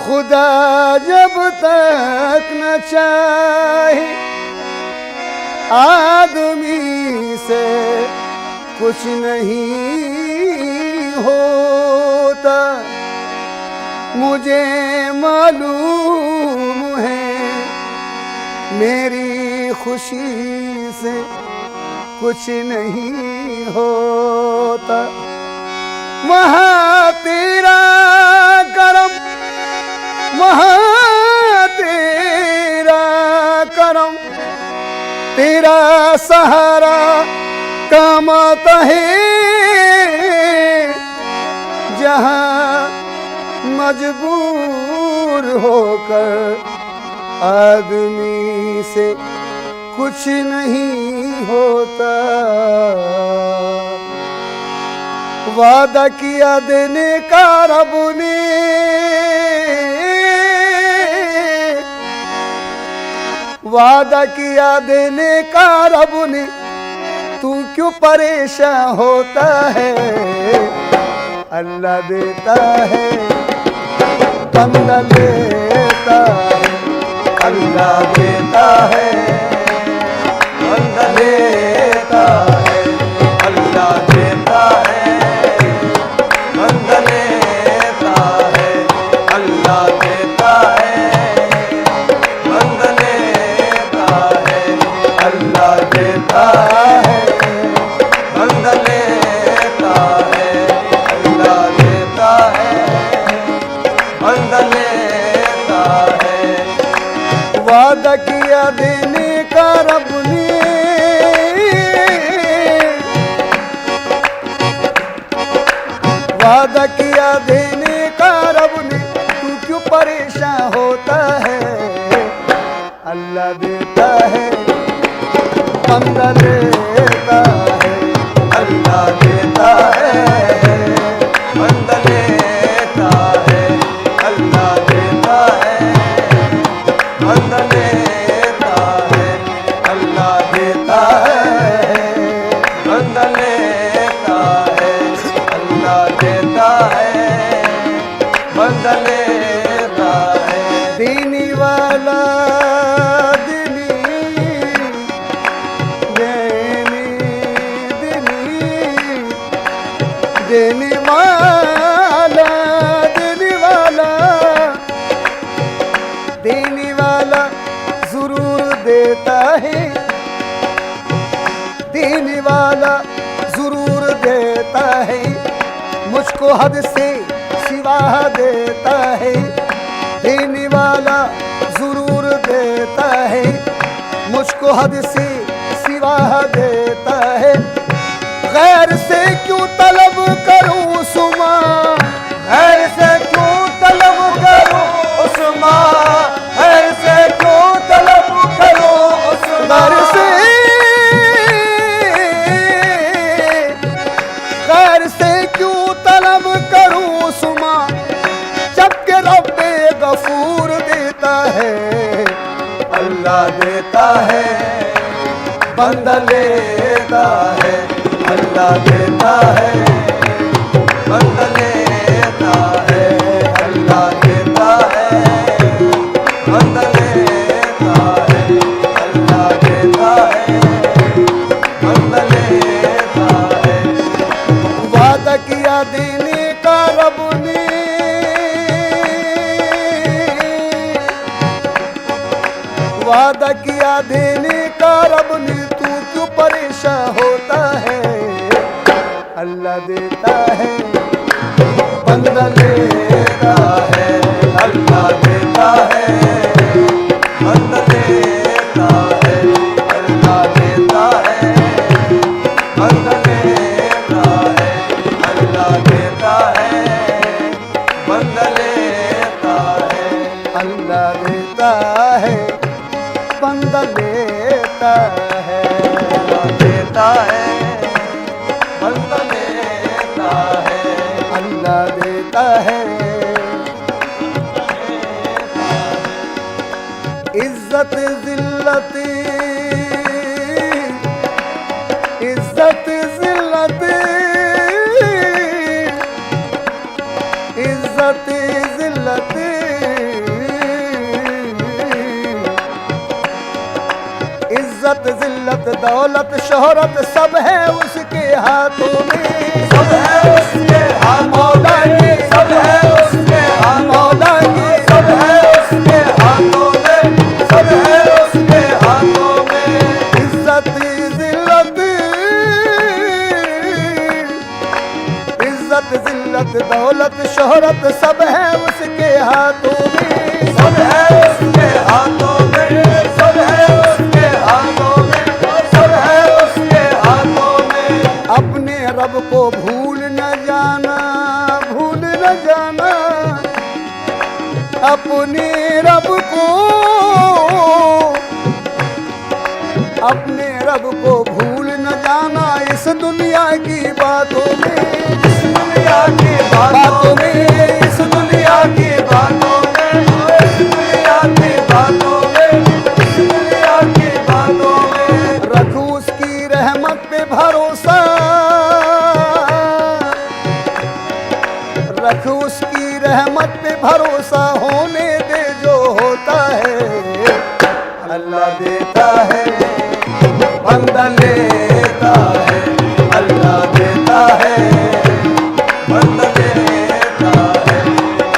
खुदा जब तक न चाहे आदमी से कुछ नहीं होता। मुझे मालूम है मेरी खुशी से कुछ नहीं होता। वहाँ तेरा करम, वहाँ तेरा करम, तेरा सहारा काम आता है। जहाँ मजबूर होकर आदमी से कुछ नहीं होता। वादा किया देने का रब ने, वादा किया देने का रब ने, तू क्यों परेशान होता है। अल्लाह देता है बंदा लेता है, अल्लाह देता है बंदा लेता है, अल्लाह देता है बंदा लेता है, अल्लाह देता है बंदा लेता है, अल्लाह देता है बंदा लेता है, अल्लाह देता है बंदा लेता है। वादा किया देने का रब ने, वादा किया देने का रब ने, तू क्यों परेशान होता है। अल्लाह देता है बंदा लेता है, अल्लाह देता है बंदा लेता है, अल्लाह देता है बंदा लेता है, अल्लाह देता है बंदा लेता है, अल्लाह देता है बंदा लेता है। देने वाला देने वाला, देने वाला, देने वाला जरूर देता है, देने वाला जरूर देता है। मुझको हद से सिवा देता है, देने वाला जरूर देता है। मुझको हद से सिवा देता है। गैर से क्यों तलब करूं उस्मा, गैर से क्यों तलब करूं उस्मा, गैर से क्यों तलब करूं उस्मा, गैर से क्यों तलब करूं उस्मा, जबकि रब्बे गफूर देता है। अल्लाह देता है बंदा लेता है, अल्लाह देता है बंदा लेता है, अल्लाह देता है बंदा लेता है, अल्लाह देता है बंदा लेता है। वादा किया देने का रब ने, वादा किया देने का रब ने, तू क्यों परेशान होता है। अल्लाह दे है, बंदा लेता है, अल्लाह देता है। इज्जत जिल्लत, इज्जत जिल्लत, इज्जत जिल्लत, इज्जत जिल्लत दौलत शोहरत सब है उसके हाथों में, सब है उसके हाथ मौला की, सब है उसके हाथ मौला की, सब है उसके हाथों में, सब है उसके हाथों में। इज्जत जिल्लत, इज्जत जिल्लत दौलत शोहरत सब है उसके हाथों में, सब है उसके हाथों में, सब है उसके हाथों में, सब है उसके हाथों में। अपने रब को भूल न जाना, भूल न जाना, अपने रब को, अपने रब को भूल न जाना इस दुनिया की बातों में, इस दुनिया की बातों में, इस दुनिया की बातों में, इस दुनिया की बातों में, इस दुनिया की बातों में। रखो उसकी रहमत पे भरोसा, रखो उसकी रहमत पे भरोसा, होने दे जो होता है। अल्लाह देता है, बंदा लेता है, अल्लाह देता है, बंदा लेता है,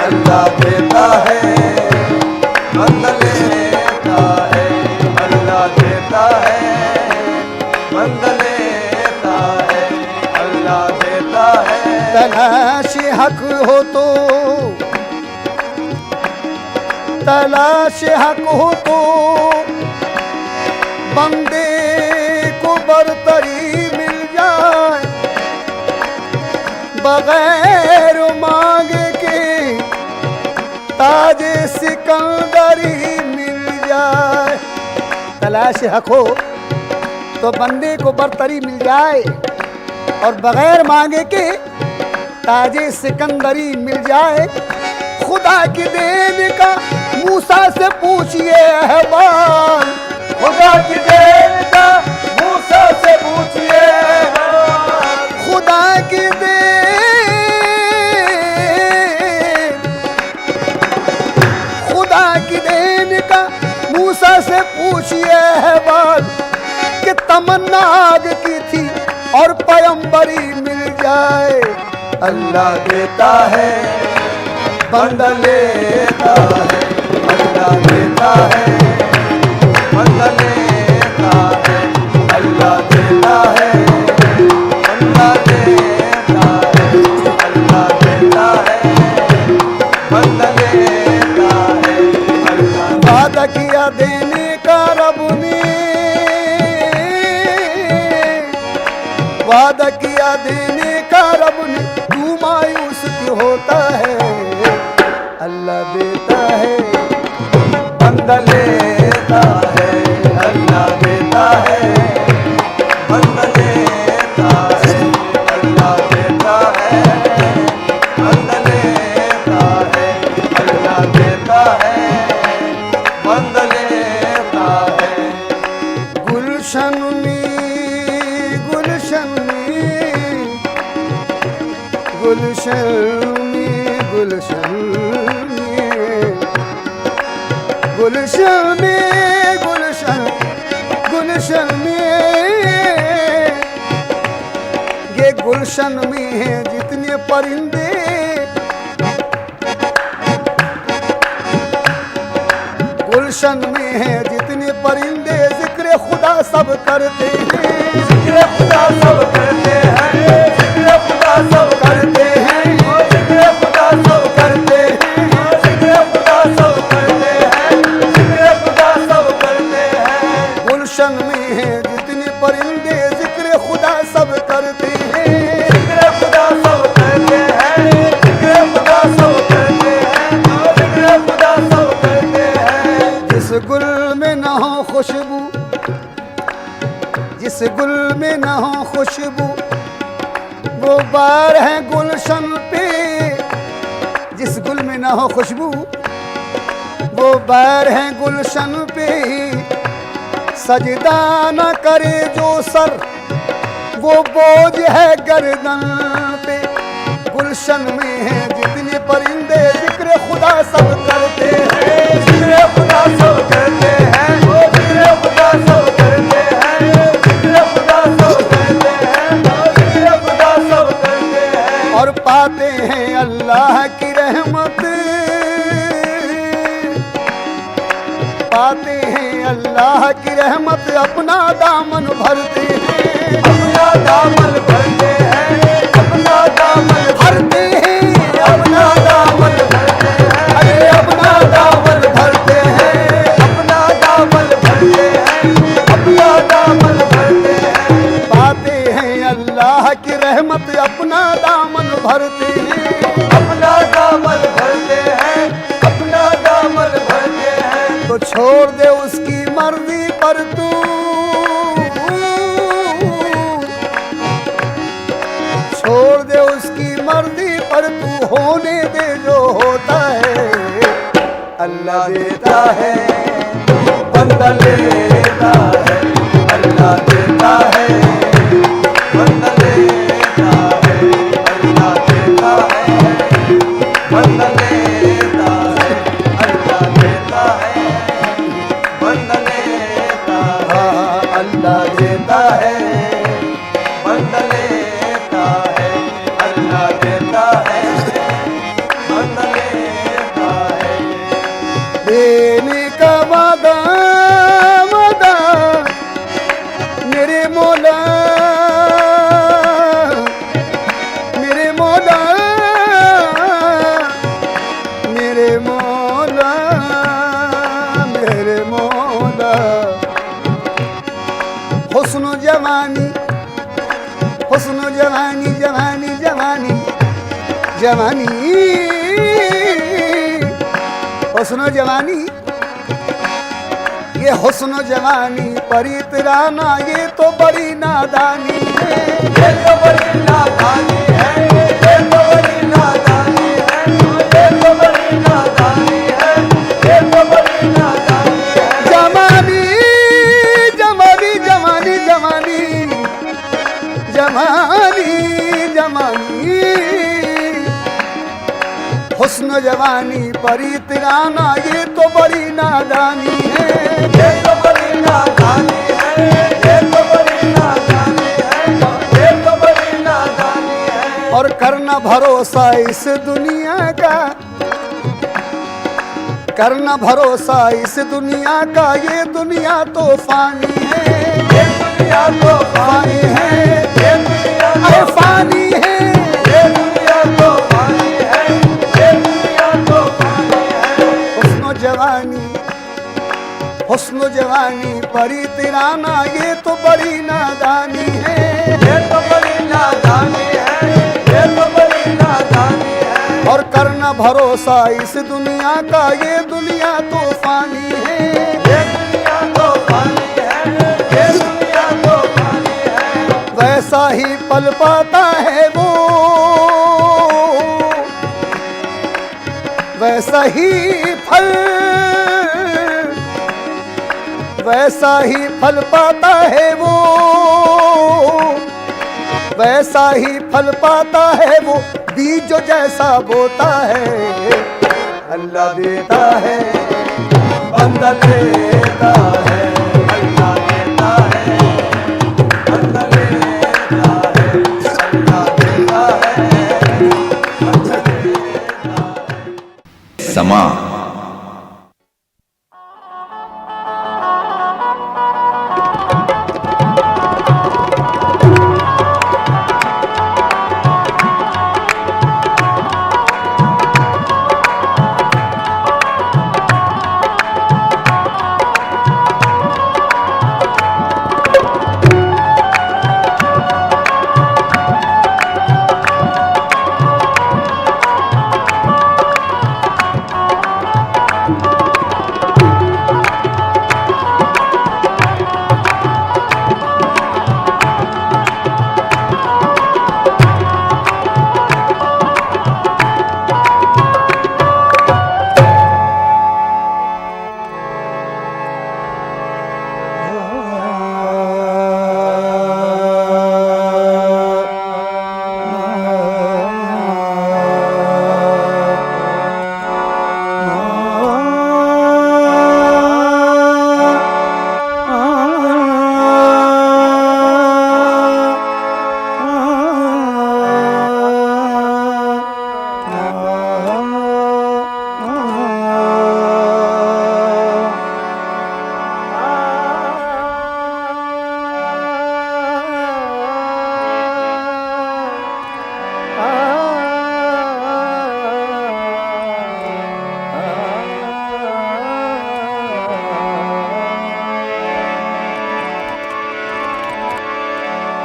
अल्लाह देता है, बंदा लेता है, अल्लाह देता है, बंदा लेता है, अल्लाह देता है। तलाश हक हो तो, तलाश हक हो तो बंदे को बरतरी मिल जाए, बगैर मांगे के ताजे सिकंदरी मिल जाए। तलाश हक हो तो बंदे को बरतरी मिल जाए और बगैर मांगे के ताजे सिकंदरी मिल जाए। खुदा की देन का मूसा से पूछिए अहवाल, खुदा की देन का मूसा से पूछिए अहवाल, खुदा की देन, खुदा की देन का मूसा से पूछिए अहवाल कि तमन्ना आग की थी और पैगंबरी मिल जाए। अल्लाह देता है, बंदा लेता है, अल्लाह देता है, बंदा लेता है, अल्लाह देता है, बंदा लेता है, अल्लाह देता है, बंदा लेता है, अल्लाह। वादा किया देने का रब ने, वादा किया देने का रब ने, तू मायूस क्यों होता है। अल्लाह देता है, बंदा लेता है, अल्लाह देता है, बंदा लेता है, अल्लाह देता है, बंदा लेता है, अल्लाह देता है, बंदा लेता है। गुलशन में, गुलशन में, गुलशन में, गुलशन में, गुलशन में, गुलशन, गुलशन में, ये गुलशन में है जितने परिंदे, गुलशन में है जितने परिंदे, जिक्र खुदा सब करते हैं, जिक्र खुदा सब करते हैं, जिक्र खुदा सब करते हैं, जिक्र खुदा सब करते हैं, जिक्र खुदा सब करते हैं, जिक्र खुदा सब करते हैं। गुलशन में है जितने परिंदे, जिक्र खुदा सब करते हैं, जिक्र खुदा सब करते हैं, जिक्र खुदा सब करते हैं, जिक्र खुदा सब करते हैं। जिस गुल में न हो खुशबू, जिस गुल में न हो खुशबू वो बार है गुलशन पे। जिस गुल में न हो खुशबू वो बार है गुलशन पे। सजदा न करे जो सर वो बोझ है गर्दन पे। गुलशन में है जितने परिंदे जिक्र खुदा सब करते हैं। जिक्र खुदा सब करते हैं, ओ जिक्र खुदा सब करते हैं, जिक्र खुदा सब करते हैं, जिक्र खुदा सब करते हैं। और पाते हैं अल्लाह की रहमत, पाते हैं अल्लाह की रहमत, अपना दामन भरते हैं। अपना दामन भरते हैं, अपना दामन भरते हैं, अपना दामन भरते हैं, अरे अपना दामन भरते हैं, अपना दामन भरते हैं, अपना दामन भरते हैं। पाते हैं अल्लाह की रहमत, अपना दामन भरते हैं। अपना दामन भरते हैं, अपना दामन भरते हैं। तो छोड़ दे उसकी मर्जी पर तू, छोड़ दे उसकी मर्जी पर तू, होने दे जो होता है। अल्लाह देता है, बंदा लेता है, अल्लाह देता है, बंदा लेता है, अल्लाह देता है, बंदा लेता है, अल्लाह देता है, बंदा लेता है, हाँ, अल्लाह देता है, बंदा लेता है, अल्लाह देता है, बंदा लेता है। देने का वादा वादा मेरे मौला, मेरे मौला, मेरे मौला, मेरे मौला। हुस्न जवानी, हुस्न जवानी, जवानी जवानी जवानी, हुस्न जवानी, ये हुस्न जवानी पर इतराना ये तो बड़ी नादानी है। ये तो बड़ी नादानी है, ये तो बड़ी नादानी है, ये तो बड़ी नादानी है, ये तो बड़ी नादानी है। जवानी जवानी जवानी जवानी जवानी जवानी, हुस्न जवानी पर इतराना ये तो बड़ी नादानी है। ये तो बड़ी नादानी है, ये तो बड़ी नादानी है, ये तो बड़ी नादानी है। और करना भरोसा इस दुनिया का, करना भरोसा इस दुनिया का, ये दुनिया तो फानी है। ये दुनिया तो फानी है, ये दुनिया अरे फानी है। ये दुनिया तो फानी है, ये दुनिया तो फानी है। हुस्न जवानी, हुस्न जवानी पर इतराना ये तो बड़ी नादानी है। ये तो बड़ी नादानी है, ये तो बड़ी नादानी है। और करना भरोसा इस दुनिया का, ये दुनिया तो फानी है। ये दुनिया तो फानी है, ये दुनिया तो फानी है। वैसा ही पल पाता है वो, वैसा ही फल, वैसा ही फल पाता है वो, वैसा ही फल पाता है वो, बीज जो जैसा बोता है। अल्लाह देता है, बंदा लेता है, अल्लाह देता है, बंदा लेता है, अल्लाह देता है, बंदा लेता है। समा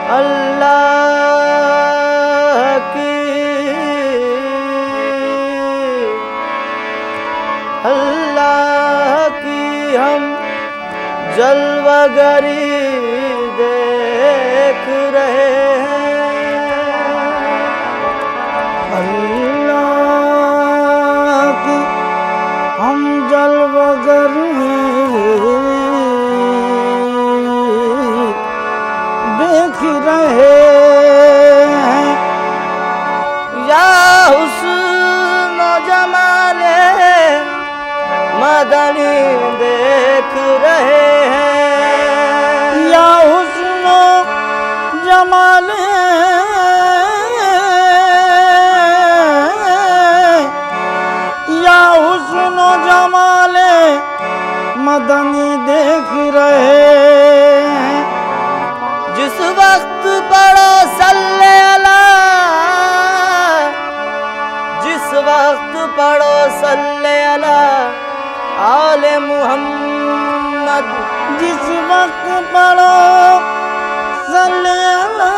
अल्लाह की हम जलवागरी देख रहे हैं। अल्लाह की हम जलवागरी देख रहे हैं। या हुस्न जमाले मदनी देख रहे हैं। या हुस्न जमाले या हुस्न जमाले मदनी देख रहे हैं। जिस वक्त पढ़ो सल्ले अला, जिस वक्त पढ़ो सल्ले अला आले मुहम्मद, जिस वक्त पढ़ो सल्ले अला,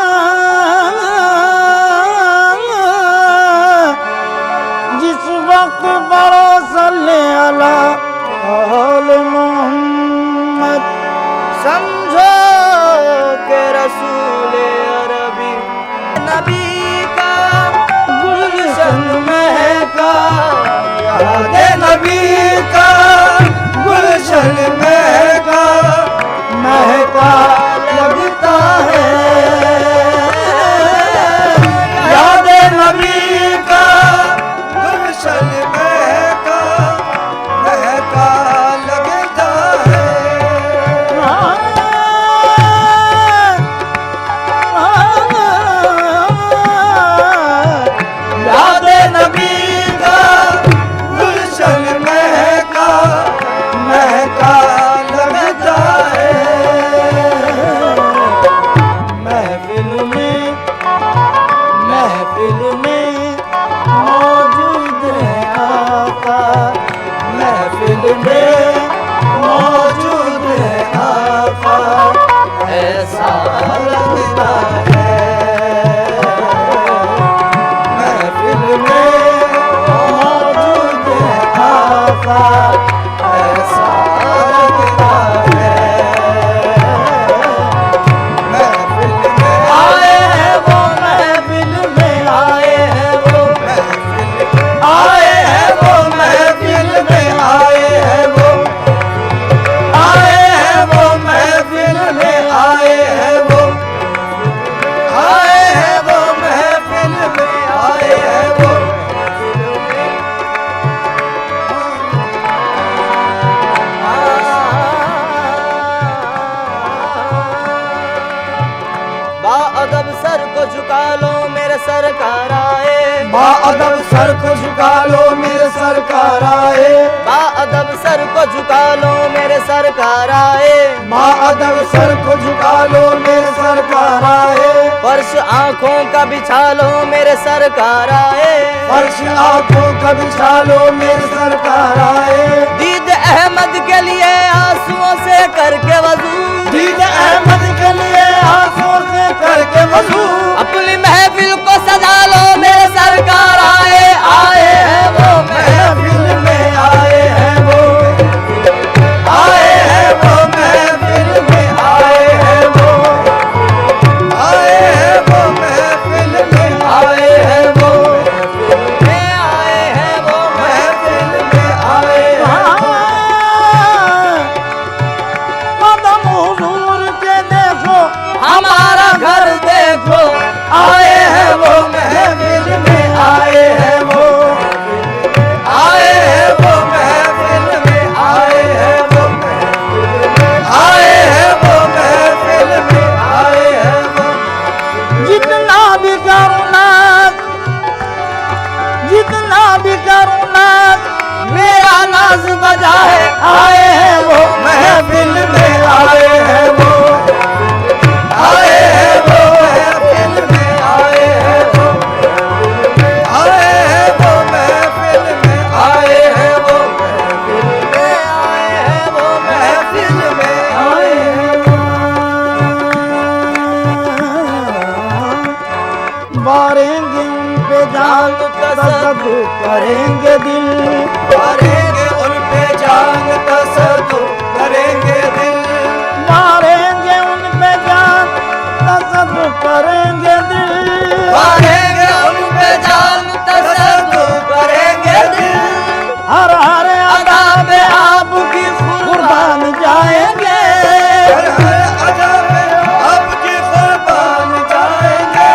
जिस वक्त पढ़ो सल्ले अला आले मोहम्मद, समझो के रसूल अरबी नबी का गुलशन महका, याद नबी का गुलशन महका महका लगता है। याद नबी का गुलशन महका महका लगता है। याद नबी का गुलशन महका महका लगता है। महफिल में मौजूद है आका, महफिल में मौजूद है आका, ऐसा लगता है। महफिल में मौजूद है आका, ऐसा लगता है। महफिल में आए हैं वो महफिल में, आए हैं वो आए हैं वो महफिल में, आए हैं वो आए हैं वो महफिल में, आए हैं वो आए हैं वो महफिल में, आए हैं वो। बाअदब सर को झुका लो मेरे सरकार आए, बाअदब सर को झुका लो मेरे सरकार आए, बाअदब सर को झुका लो मेरे सरकार आए। बाअदब सर को झुका लो मेरे सरकार आए, फर्श आंखों का बिछा लो मेरे सरकार आए। फर्श आंखों का बिछा लो मेरे सरकार आए। दीद अहमद के लिए आंसुओं से करके वजू, दीद अहमद के लिए आंसुओं से करके वजू, अपनी महफिल को सजा लो मेरे सरकार आए। आए हैं वो महफिल में आए हैं वो, आए हैं वो महफिल में, आए हैं वो आए हैं वो महफिल में, आए हैं वो में, आए हैं वो महफिल में, आए हैं वो। कदम हुजूर के देखो, हमारा घर देखो, आए हैं वो महफिल में, आए हैं वो आए हैं वो महफिल में, आए हैं वो आए हैं वो महफिल में, आए हैं वो। जितना भी करुणा, जितना भी करुणा मेरा नाज बजा है। आए हैं वो महफिल में, आए हैं वो आए हैं वो महफिल में, आए वारेंगे उन पे जान तसद्दुक़ करेंगे दिल, मारेंगे उन पे जान तसद्दुक़ करेंगे दिल, मारेंगे उन पे जान तसद्दुक़ करेंगे दिल, मारेंगे उन पे जान तसद्दुक़ करेंगे दिल, हर हर अदा पे आपकी कुर्बान जाएंगे, हर हर अदा पे आपकी कुर्बान जाएंगे,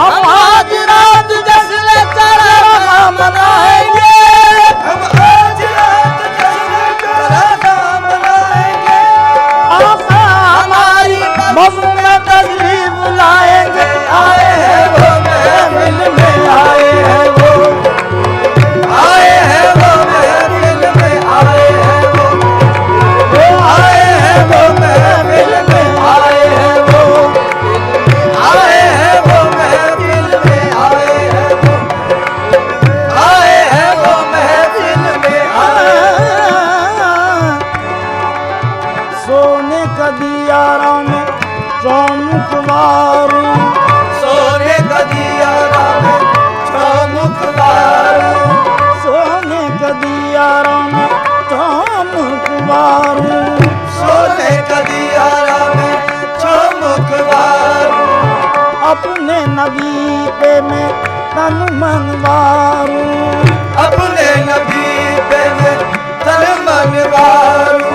हम आज रात जश्न चरखा मनाएंगे, हम आज रात जश्न चरखा मनाएंगे, आका हमारी मज़्हब में तशरीफ लाएंगे, आए हैं वो महफिल में, आए हैं वो, आए हैं वो महफिल में, आए हैं वो, आए हैं वो महफिल में, आए हैं वो, आए हैं वो महफिल में, आए हैं वो, आए हैं वो महफिल में, आए सोने का दियारा में चौमुख मारू, सोने का दियारा में चौमुख मारू, सोने का दियारा में चौमुख मारू, सोने का दियारा में चौमुख मारू, अपने नबी पे मैं तन मन वारू, अपने नबी पे मैं तन मन वारू,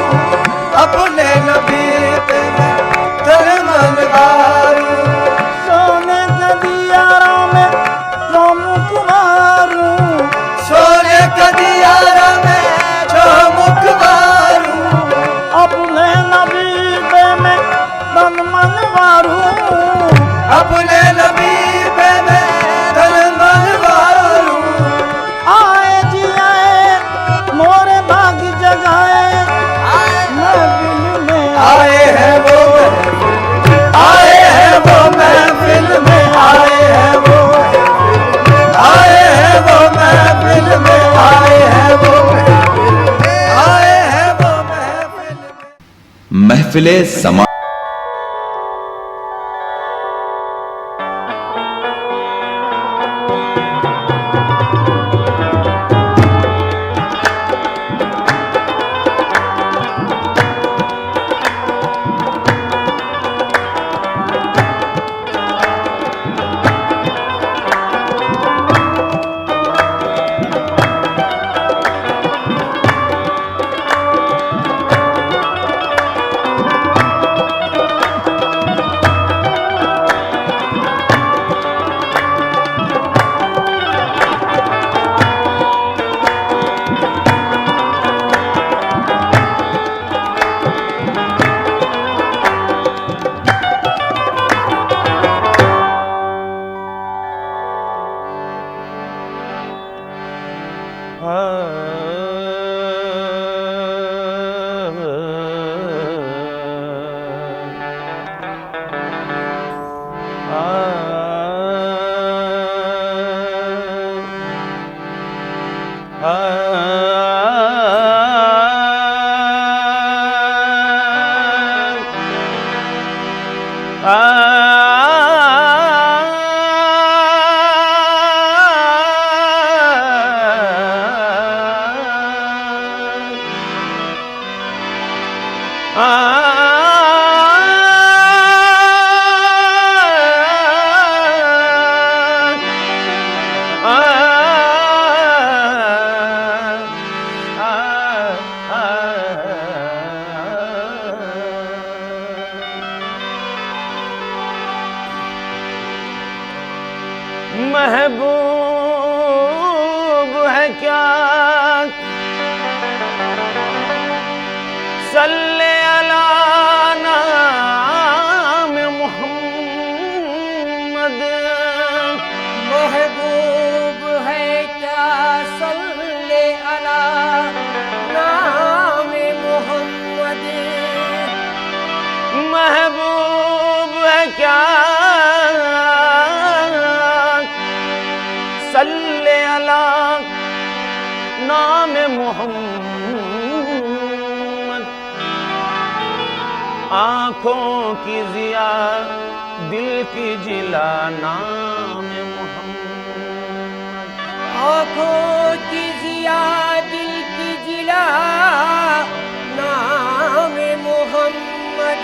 अपने नबी पे मैं तन मन वारू, सोने का दियारा में चौमुख मारू, सोने का दियारा में चौमुख मारू, अपने नबी पे मैं तन मन वारू, अपने नबी पे मैं तन मन वारू, आए जी आए मोरे भाग जगाए महफिल में, आए हैं वो आए हैं वो महफिल में, आए हैं वो आए हैं वो महफिल में, आए हैं वो आए हैं वो महफिल में। महफिले समा महबूब है क्या सल्ले अला नाम मोहम्मद। महबूब है क्या सल्ले अला नाम मोहम्मद। महबूब है क्या सल्ले अला नाम मोहम्मद। आँखों की जिया दिल दिल की जिला नाम मोहम्मद। आँखों की जिया दिल की जिला नाम मोहम्मद।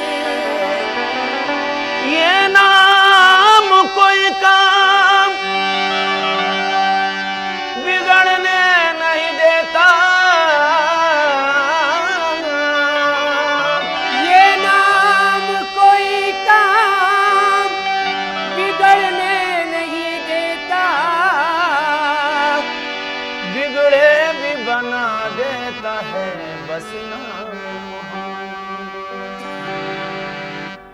ये नाम कोई काम बिगड़ने नहीं देता, ये नाम कोई काम बिगड़ने नहीं देता, बिगड़े भी बना देता है बस नाम मोहम्मद।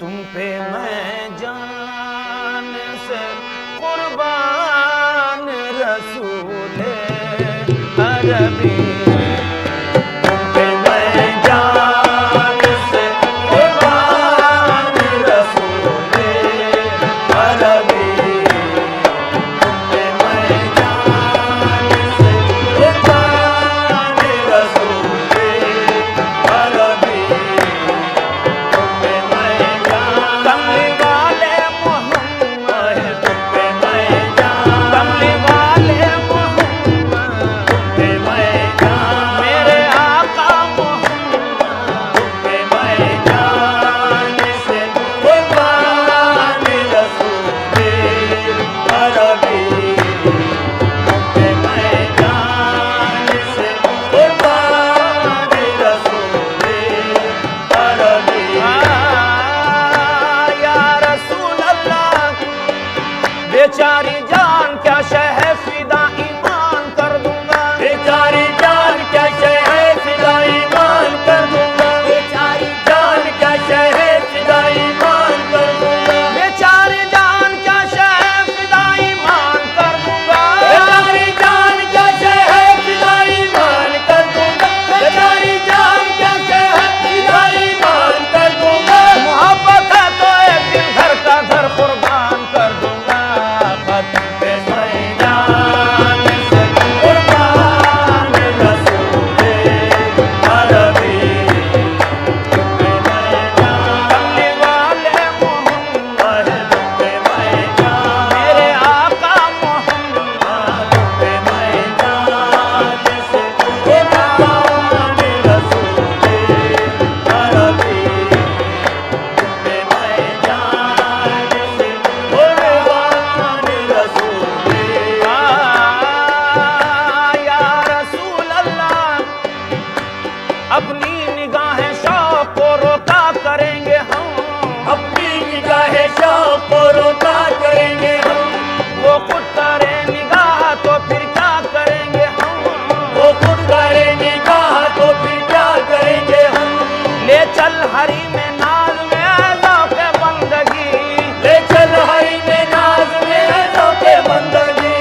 तुम पे मैं जान से कुर्बान रसूले अरबी। तुम पे मैं जान से कुर्बान रसूले अरबी। तुम पे मैं जान से कुर्बान रसूले अरबी। तुम पे मैं जान कमली वाले मोहम्मद। तुम पे मैं जान कमली वाले मोहम्मद। तुम पे मैं जान मेरे आका मोहम्मद। तुम पे मैं जान से कुर्बान रसूले अरबी। तुम पे मैं जान से कुर्बान रसूले अरबी। या रसूल अल्लाह बेचारी जान क्या शय है फिदा ईमान कर दूंगा। बेचारी जान क्या शय है फिदा ईमान कर दूंगा। बेचारी जान क्या शय है फिदा ईमान कर दूंगा। बेचारी जान क्या शय है फिदा ईमान कर दूंगा। बेचारी जान क्या शय है फिदा ईमान कर दूंगा। बेचारी जान क्या शय है फिदा ईमान कर दूंगा। मोहब्बत है तो एक दिन घर का घर कुर्बान कर दूंगा। तुम पे मैं जान से कुर्बान रसूले अरबी। तुम पे मैं जान कमली वाले मोहम्मद। तुम पे मैं जान मेरे आका मोहम्मद। तुम पे मैं जान से कुर्बान रसूले अरबी। तुम पे मैं जान से कुर्बान रसूले या रसूल अल्लाह अपनी निगाहें शौक को रोका करेंगे हम। अपनी निगाहें शौक को रोका करेंगे हम। वो खुद करे निगाह तो फिर क्या करेंगे हम। वो खुद करे निगाह तो फिर क्या करेंगे हम। ले चल हरी में नाज में ऐज़ों के बंदगी। ले चल हरी में नाज में ऐज़ों के बंदगी।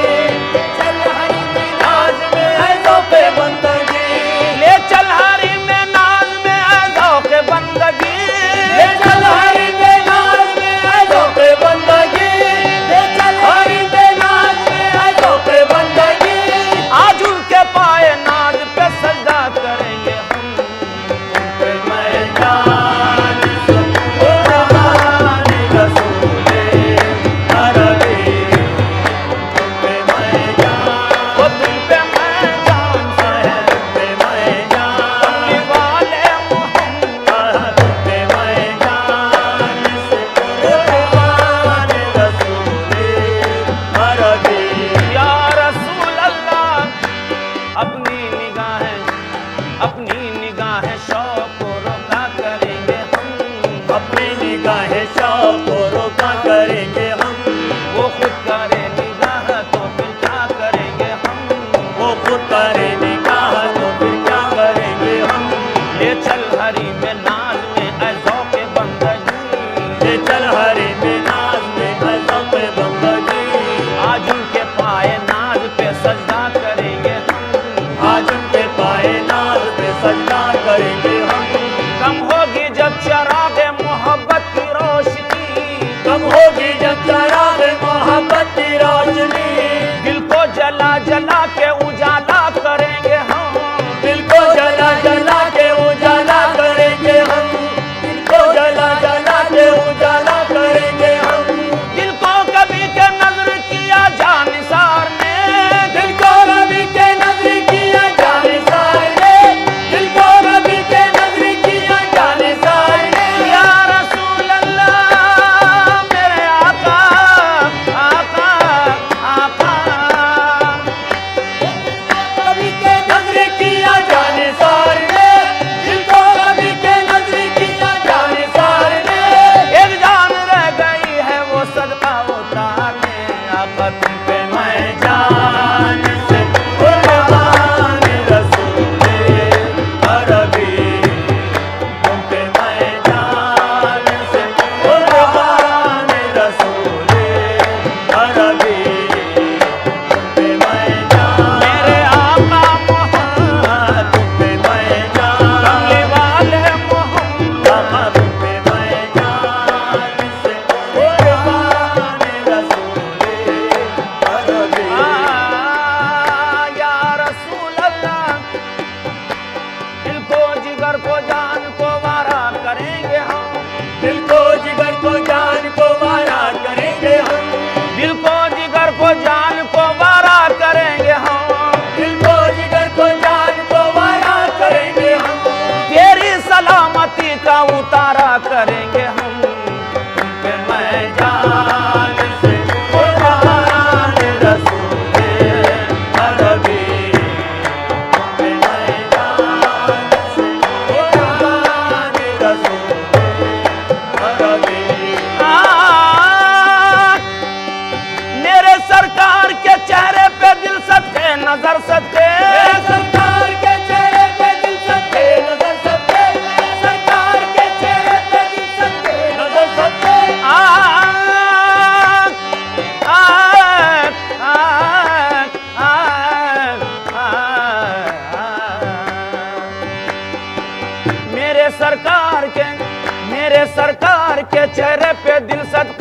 चल हरी में नाज में ऐज़ों के बंदगी। ले चल हरी में नाज में ऐज़ों के बंदगी। ले चल हरी में नाज में ऐज़ों के बंदगी। ले चल हरी में नाज में ऐज़ों के बंदगी। आज उनके पाए नाज पे सजदा करेंगे हम। तुम पे मैं जान से कुर्बान रसूले अरबी। तुम पे मैं जान वो तुम पे मैं जान से तुम पे मैं जान कमली वाले मोहम्मद। तुम पे मैं जान से कुर्बान रसूले अरबी। या रसूल अल्लाह अपनी निगाहें शौक को रोका करेंगे हम। अपनी निगाहें शौक को रोका करेंगे हम। वो खुद करे निगाह तो फिर क्या करेंगे हम। वो खुद करे निगाह तो फिर क्या करेंगे हम। ले चल हरी में नाज में ऐज़ों के बंदगी। ले चल हरी में नाज में ऐज़ों के बंदगी। आज उनके पाए नाज पे सजदा करेंगे हम। आज उनके पाए नाज पे सजदा करेंगे हम। कम होगी जब चराग मोहब्बत की रोशनी। कम होगी जब चराग मोहब्बत की रोशनी। दिल को जला जला के उजाला करेंगे हम। दिल को जला जला के उजाला करेंगे हम। दिल को जला जला के उजाला करेंगे हम।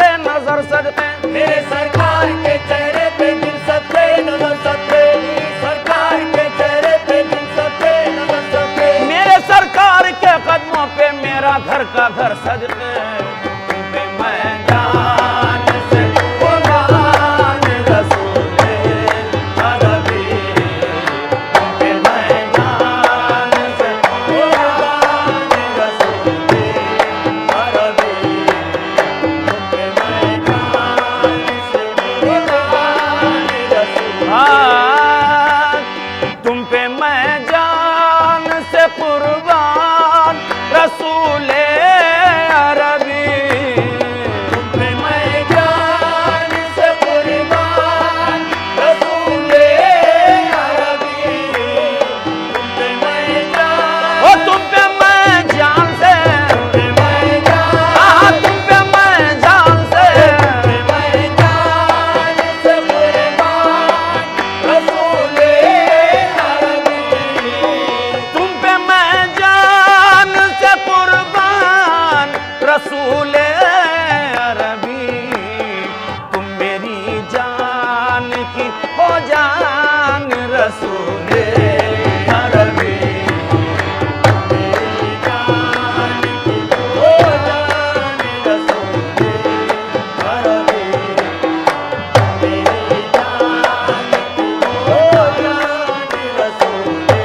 पे नजर सदके, मेरे सरकार के चेहरे पे दिल सदके नजर सदके, सरकार के चेहरे पे दिल सदके नजर सदके, मेरे सरकार के कदमों पे मेरा घर का घर सदके, तुम पे मैं जान से कुर्बान रसूले अरबी, तुम पे मैं जान से कुर्बान रसूले अरबी, तुम पे मैं जान से कुर्बान रसूल, हाँ, तुम पे मैं जान से कुर्बान रसूले अरबी, तुम पे मैं जान से कुर्बान रसूले अरबी, तुम पे मैं जान, ओ तुम पे मैं जान से, तुम पे मैं जान, हाँ तुम पे मैं जान से, तुम पे मैं जान से कुर्बान रसूले अरबी, तुम पे मैं जान से कुर्बान रसूले अरबी, तुम मेरी जान की हो जान रसूले अरबी, मेरी जान की हो जान रसूले अरबी, मेरी जान की हो जान रसूले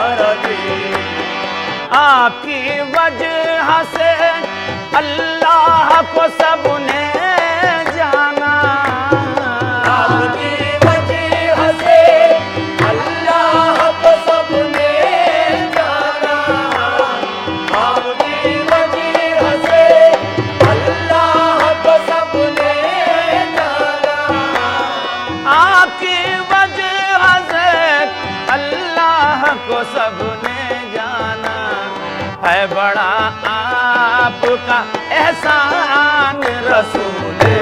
अरबी, आपकी वजह से अल्लाह को सबने जाना, आपकी वजह से अल्लाह को सबने जाना, आपकी वजह से अल्लाह को सबने जाना, आपकी वजह से अल्लाह को सबने जाना, है बड़ा आपका एहसान रसूले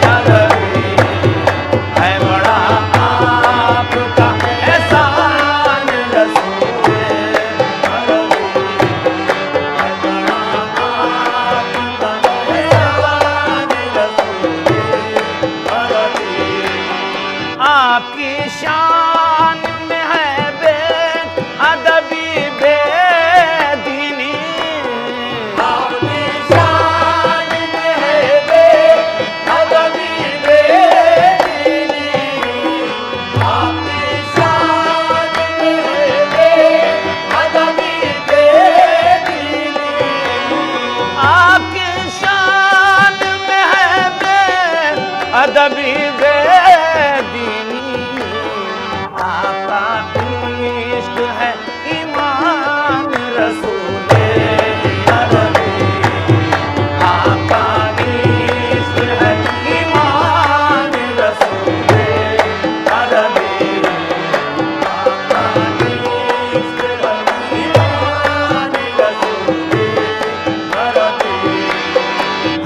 अरबी, है बड़ा आपका एहसान रसूले अरबी, है बड़ा आपका एहसान रसूले अरबी, आपकी शान में है बेअदबी बेदीनी, आपकी शान में है बेअदबी बेदीनी, आपकी शान में है बेअदबी बेदीनी, आपकी शान में है बेअदबी बेदीनी, आपका इश्क है ईमान रसूले अरबी, आपका इश्क है ईमान रसूले अरबी, आपका इश्क है ईमान रसूले अरबी,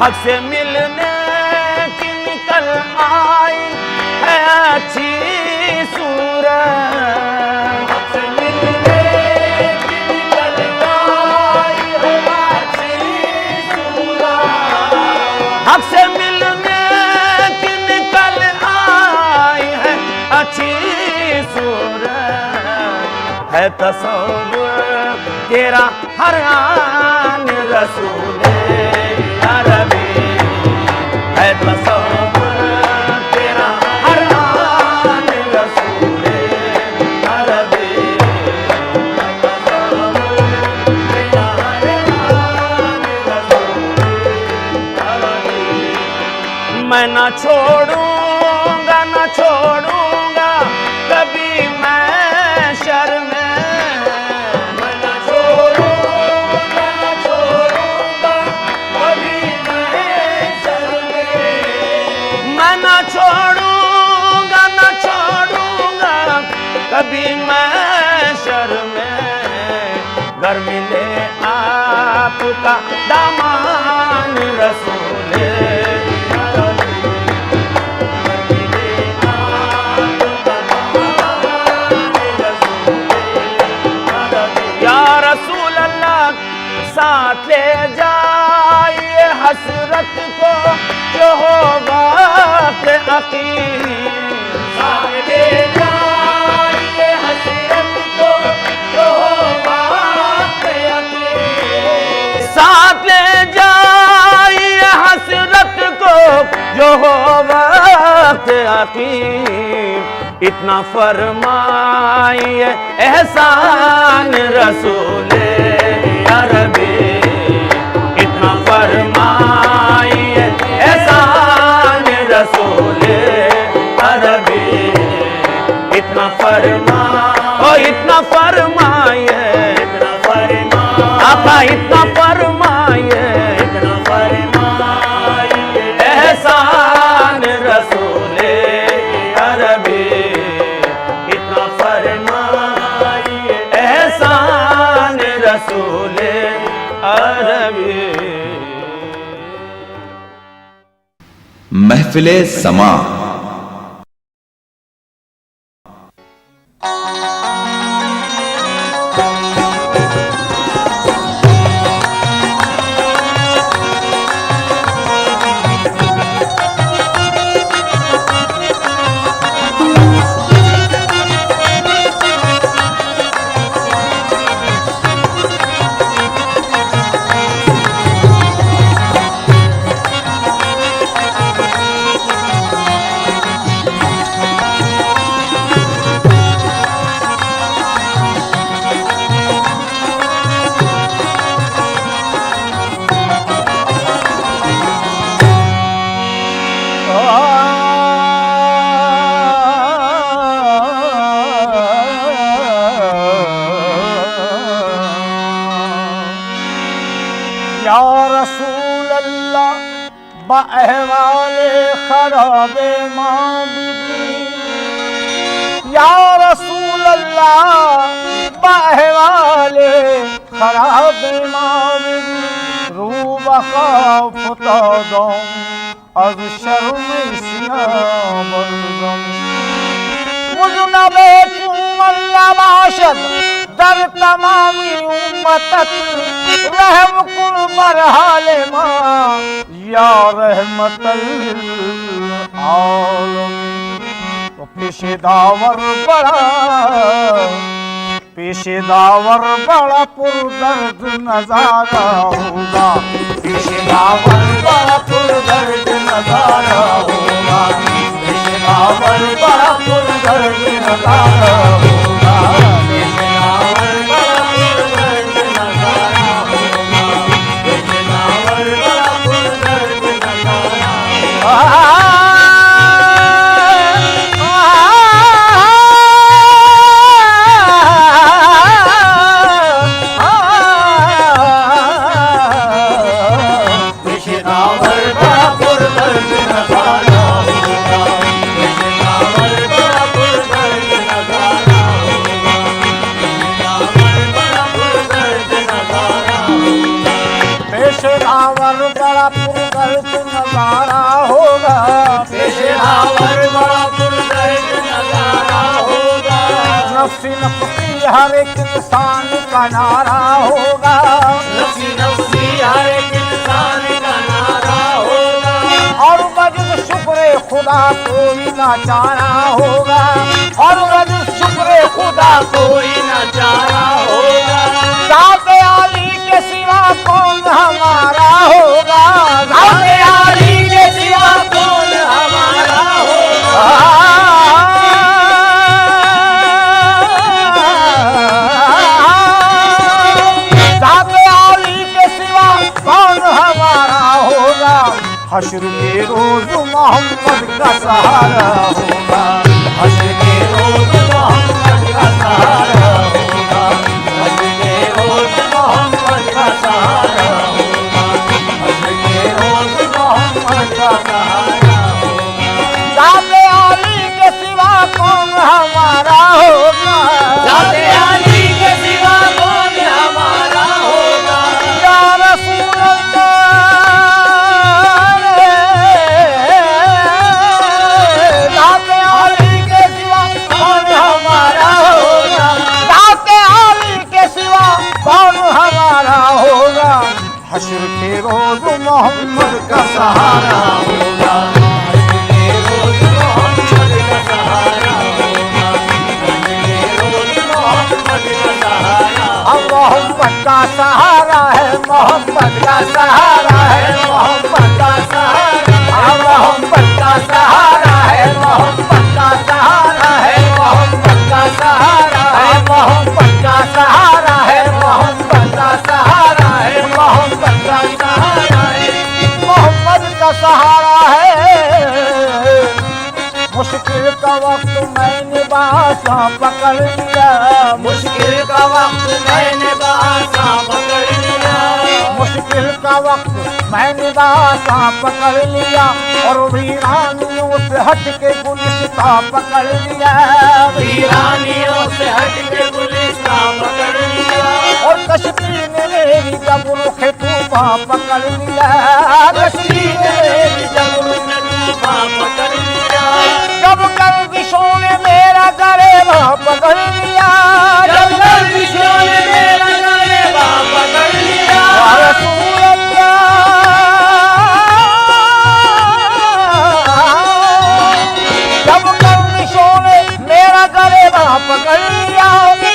हक से मिलने की निकल आई है अच्छी सूरत, आपसे मिलने की निकल आई है अच्छी सूरत, हक से मिलने की निकल आई है अच्छी सूरत, है तसव्वुर तेरा हर आन रसूले अरबी, है तसव्वुर तेरा हर आन रसूले अरबी, तेरा हर आन रसूले अरबी, मैं न छोड़ूंगा न छोड़ूंगा कभी मैं शर्म, मैं न छोड़ूंगा कभी मैं शर्मे, मैं न छोड़ूंगा न छोड़ूंगा कभी मैं शर्म, घर मिले आपका दामान रसूले अरबी, मिले आपका दामान रसूले अरबी, या रसूल अल्लाह साथ ले जाइए हसरत को जो हो वक्त अकीम इतना फरमाइए एहसान रसूले अरबी इतना फरमाइए एहसान रसूले अरबी इतना फरमाइए आका इतना फरमाइए एहसान रसूले अरबी इतना फरमाइए एहसान रसूले अरबी। महफिले समा या रसूल अल्लाह बअहवाले खराबे माँ बीबी या रसूल अल्लाह बअहवाले खराबे माँ बीबी रू बखौफ तादम az şerm İslam oldum मुजनबे अल्लाह बाशद दर तमामी उम्मतत रहम कुल बरहाले माँ या रहमतल आलमीन। तो पेशे दावर बड़ा पुरदर्द नजारा होगा पेशे दावर बड़ा पुरदर्द नजारा होगा पेशे दावर बड़ा पुरदर्द नजारा होगा पेशे दावर बड़ा पुरदर्द नजारा होगा पेशे दावर बड़ा पुरदर्द नजारा पेशेदावर बड़ा पुरदर्द नजारा होगा पेशेदावर बड़ा पुरदर्द नजारा होगा नफ्सी नफ्सी हर एक इंसान का नारा होगा नफ्सी नफ्सी हर एक इंसान का नारा होगा और वजह शुक्र खुदा कोई ना चारा होगा और वजह शुक्र खुदा कोई ना चारा होगा ज़ात आली के सिवा कौन हमारा होगा ज़ात आली के सिवा कौन हमारा होगा ज़ात आली के सिवा कौन हमारा होगा हश्र के रोज मोहम्मद का सहारा होगा हश्र के रोज मोहम्मद का सहारा होगा हश्र के रोज मोहम्मद का सहारा होगा हश्र के रोज मोहम्मद का सहारा होगा ज़ात आली के सिवा कौन हमारा होगा ज़ात आली के सिवा कौन हमारा होगा या रसूल हश्र के रोज मोहम्मद का सहारा होगा हश्र के रोज मोहम्मद का सहारा होगा हश्र के रोज मोहम्मद का सहारा अब मोहम्मद का सहारा है मोहम्मद का सहारा है मोहम्मद का सहारा अब मोहम्मद वक्त मैंने बासा पकड़ लिया, मुश्किल का वक्त मैंने बासा पकड़ लिया, मुश्किल का वक्त मैंने बासा पकड़ लिया, और वीरानियों से हट के गुलिस्ता पकड़ लिया, वीरानियों से हट के गुलिस्ता पकड़ लिया, और कश्ती ने मेरी जबरू खेतूबा पकड़ लिया, कश्ती ने मेरी जबरू तूफा पकड़ लिया, जब गर्दिशों ने मेरा गरेबा पकड़ लिया, जब गर्दिशों ने मेरा गरेबा पकड़ लिया, या रसूल अल्लाह, जब गर्दिशों ने मेरा गरेबा पकड़ लिया,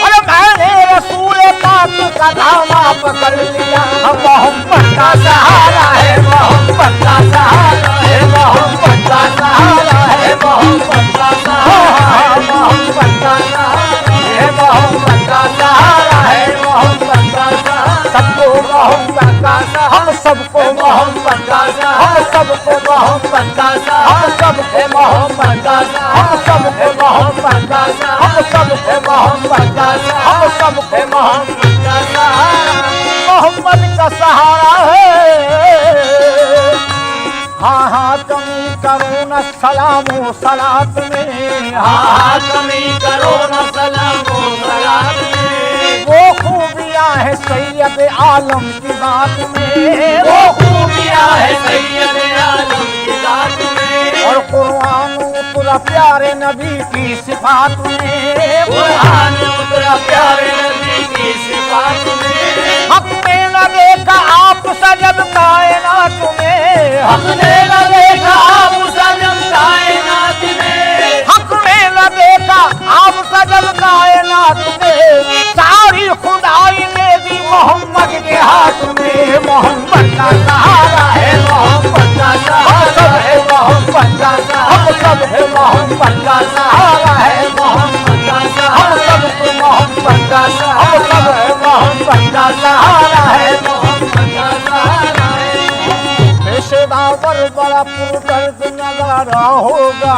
अरे मैंने रसूल पाक का धामा पकड़ लिया। मोहब्बत का सहारा है, मोहब्बत का सहारा है, मोहब्बत का सहारा है, मोहब्बत का सहारा है, मोहब्बत का सहारा है, मोहब्बत का सहारा है, मोहब्बत का सहारा, सबको मोहब्बत का सहारा, हम सबको मोहब्बत का सहारा, हम सबको मोहब्बत का सहारा, हम सबको मोहब्बत का सहारा, हम सबको मोहब्बत का सहारा, हम सबको मोहब्बत का सहारा, हम सबको मोहब्बत का सहारा, मोहम्मद का सहारा है। हाँ हाँ कमी करो न सलामो सलात में, हाँ कमी करो न सलामो सलात में, वो खूबियाँ है सैयद आलम की बात में, वो खूबियाँ है सैयद आलम की बात में, और कुरान उतरा प्यारे नबी की सिफात में, कुरान उतरा प्यारे नबी की सिफात में, हमने न देखा आप सजद कायनात में, हमने न देखा आप सजद कायनात में, हमने न देखा आप सजद कायनात में, सारी खुदाई ने दी मोहम्मद के हाथ में, मोहम्मद का सहारा है, मोहम्मद का सहारा है, मोहम्मद का सहारा, हम सब है मोहम्मद का सहारा है, मोहम्मद का सहारा, हम सब को मोहम्मद का सहारा, हम सब है मोहम्मद का सहारा है, मोहम्मद का सहारा है, पेशेदावर बड़ा पुरदर्द नजारा होगा,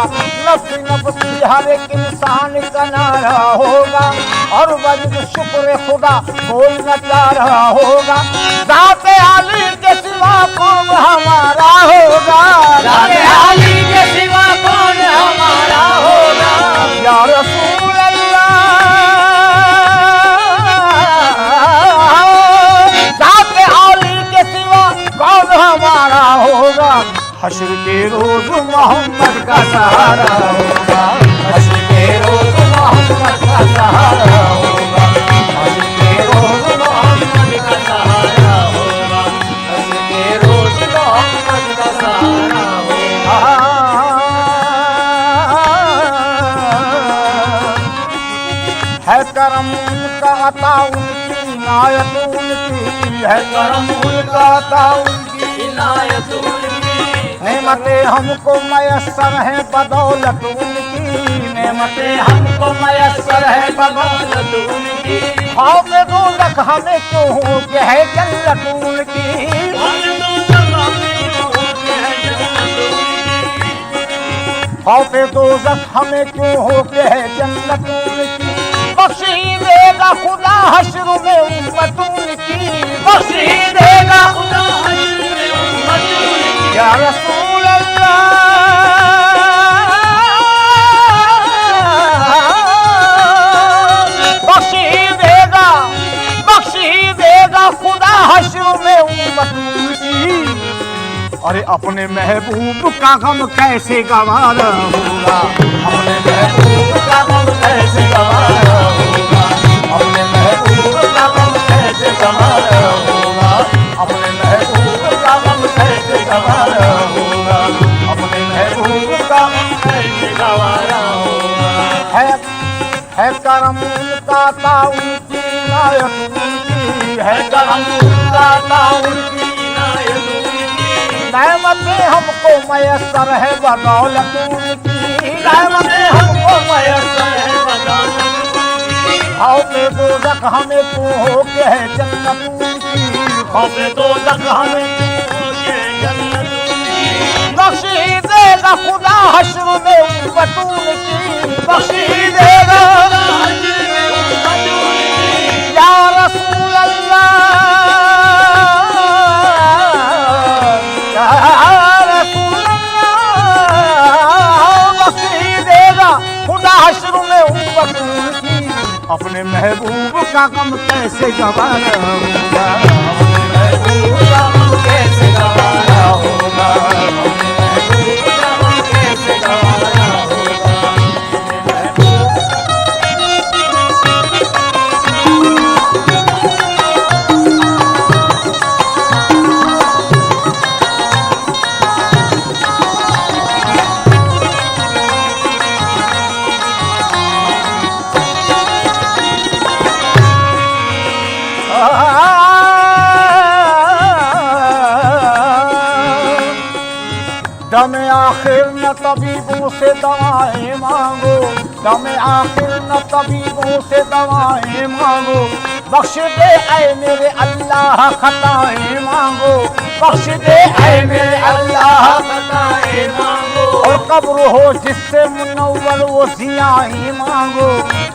नफ्स नफ्सी हर एक इंसान का नारा होगा, और वजद शुक्र खुदा कोई न चारा होगा, ज़ाते आली के सिवा कौन हमारा होगा, ज़ाते आली के सिवा कौन हमारा होगा, या रसूल अल्लाह, ज़ाते आली के सिवा कौन हमारा होगा, हश्र के रोज मोहम्मद का सहारा होगा, हश्र के रोज मोहम्मद का सहारा होगा, हश्र के रोज मोहम्मद का सहारा होगा, हश्र के रोज मोहम्मद का सहारा होगा, है करम उनका अता उनकी इनायत उनकी, है करम उनका अता उनकी इनायत उनकी, नेमतें हमको मयस्सर है बदौलत उनकी, नेमतें हमको मयस्सर है बदौलत उनकी, खौफ दोज़ख हमें क्यों हो के है जन्नत उनकी, खौफ दोज़ख हमें क्यों हो के है जन्नत उनकी, बख्शी देगा खुदा हश्र में उम्मत उनकी, बख्शी देगा खुदा हश्र में उम्मत उनकी, या रसूल अल्लाह, बख्शी देगा खुदा हश्र में उम्मत उनकी, अरे अपने महबूब का गम कैसे गवारा होगा, अपने महबूब का गम कैसे गवारा होगा, अपने महबूब का गम कैसे गवारा होगा, अपने महबूब का गम कैसे गवारा होगा, अपने महबूब का गम कैसे गवारा होगा, है करम उनका ता उनकी इनायत उनकी, है करम उनका ता उनकी इनायत उनकी, नेमतें हमको मयस्सर है बदौलत उनकी, नेमतें हमको मयस्सर है बदौलत उनकी, खौफ दोज़ख हमें क्यों हो के है जन्नत उनकी, खौफ दोज़ख हमें क्यों हो के है जन्नत उनकी, बख्शी देगा खुदा हश्र में उम्मत उनकी, बतूल की, अपने महबूब का गम कैसे गवारा होगा, अपने महबूब का गम कैसे गवारा होगा, अपने महबूब का गम कैसे गवारा होगा। दम आखिर न तबीबों से दवाएं मांगो, दम आखिर न तबीबों से दवाएं मांगो, बख्श दे ऐ मेरे अल्लाह खताएं मांगो, बख्श दे ऐ मेरे अल्लाह खताएं मांगो, और कब्र हो जिससे मुनव्वर वो जियाएं मांगो,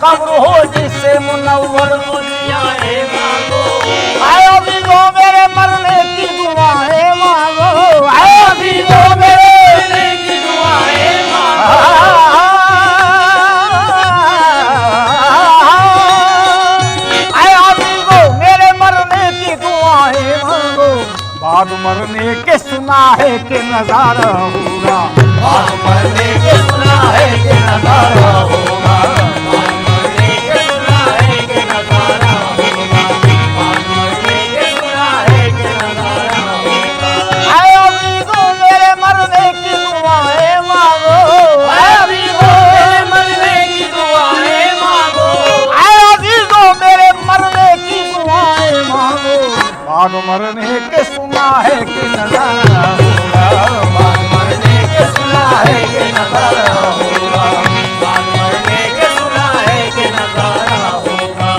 कब्र हो जिससे मुनव्वर वो दुआएं मांगो, आए अभी वो मेरे मरने की दुआएं मांगो, आए अभी वो मेरे मरने की दुआएं मांगो, आए अभी वो मेरे मरने की दुआएं मांगो, बाद मरने के सुना है कि नजारा होगा, बाद मरने के सुना है कि नजारा होगा, बाद मरने के सुना है कि नजारा होगा, बाद मरने के सुना है कि नजारा होगा। आए अभी वो मेरे मरने की दुआएं मांगो, आए अभी वो मेरे मरने की दुआएं मांगो, आए अभी वो मेरे मरने की दुआएं मांगो, बाद मरने के सुना है कि नजारा होगा, बाद मरने के सुना है कि नजारा होगा, बाद मरने के सुना है कि नजारा होगा।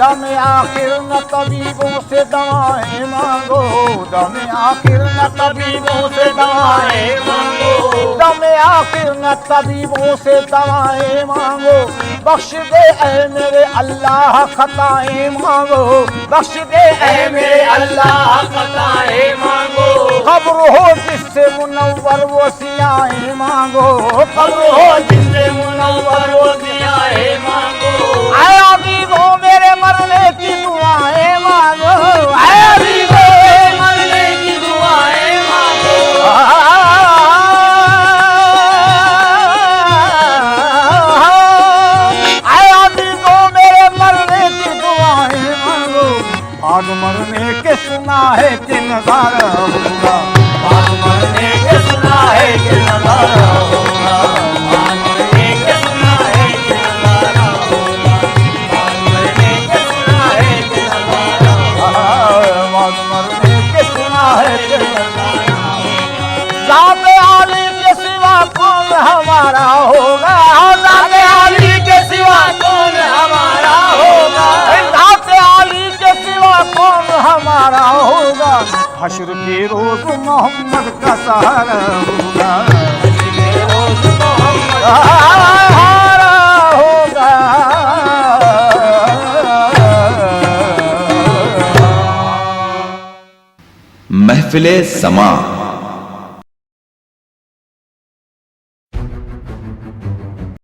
दम आखिर न तबीबों से दवाएं मांगो, दम आखिर न तबीबों से दवाएं मांगो, दम आखिर न तबीबों से दवाएं मांगो, बख्श दे ऐ मेरे अल्लाह खताएं मांगो, बख्श दे ऐ मेरे अल्लाह खताएं मांगो, कब्र हो जिससे मुनव्वर वो सियाएं मांगो, कब्र हो जिससे मुनव्वर वो दुआएं मांगो, आए अभी वो मेरे मरने की दुआएं मांगो, आए अभी वो मरने की दुआएं मांगो, आए अभी वो मेरे मरने की दुआएं मांगो, बाद मरने के सुना है कि नजारा होगा, बाद मरने के सुना है कि नजारा होगा, बाद मरने के सुना है कि नजारा होगा, बाद मरने के सुना है कि नजारा होगा, बाद मरने के सुना है कि नजारा होगा। ज़ात आली के सिवा कौन हमारा होगा, ज़ात आली के सिवा कौन हमारा होगा, ज़ात आली के सिवा कौन हमारा होगा, हश्र के रोज मोहम्मद का सहारा होगा, रोज मोहम्मद सहारा होगा। महफिले समा